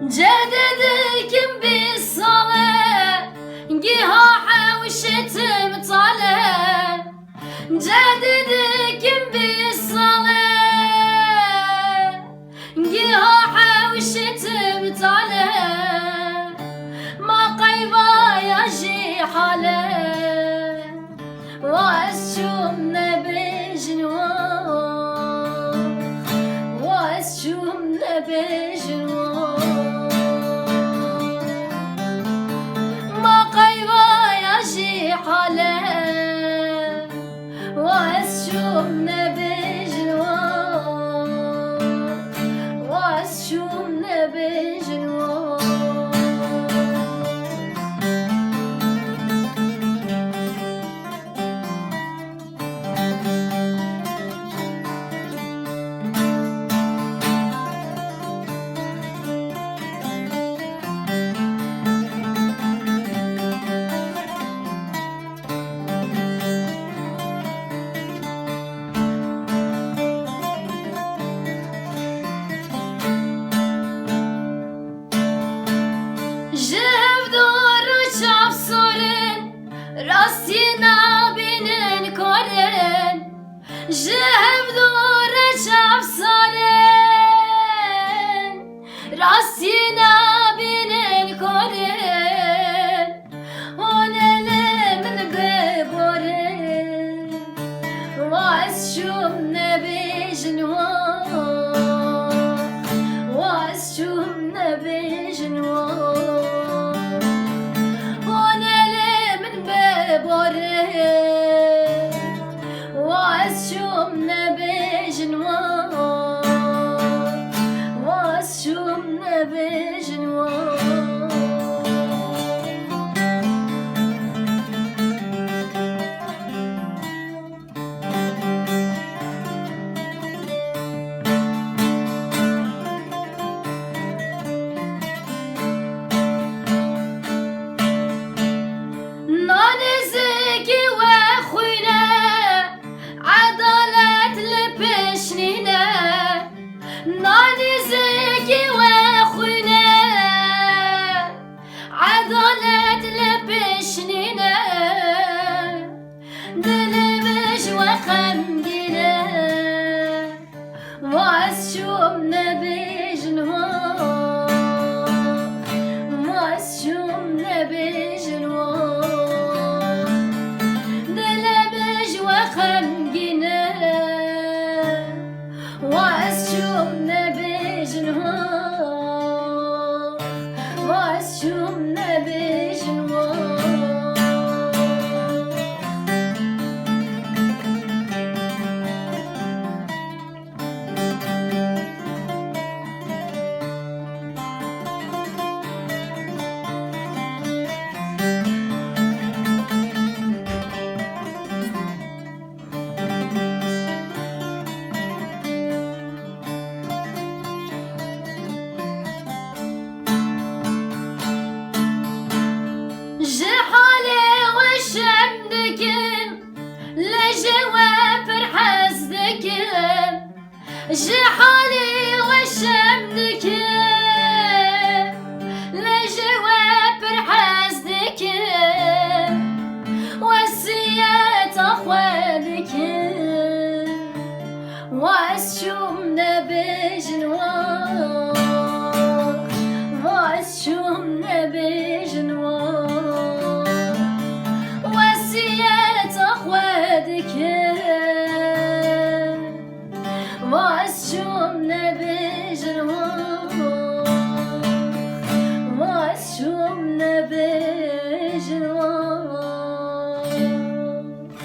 جددكم بالصلاة جيها حوشتم طالع جددكم بالصلاة جيها حوشتم طالع ما قيبا يجي حاله واسشمنا بجنوان واسشمنا بجنوان واسشمنا بجنوان واسشمنا بجنوان راستينا بين كورن جهب دور شاف صارن راستينا بين كورن وانا من ببورن واسشمنا بجنوان واسشمنا بجنوان واسشمنا بجنوان واسشمنا بجنوان نادي زكي واخونا عضلات لبشنينا دلمش وخمدنا واسشمنا بجنوان واسشمنا بجنوان دلمش وخمدنا واسشمنا بجنوان واسشمنا بجنوان جحالي وشمدك لجواب حسدك وسيات اخوانك واسشمنا بجنوان واسشمنا بجنوان وسيات اخوانك واسشمنا بجنوان واسشمنا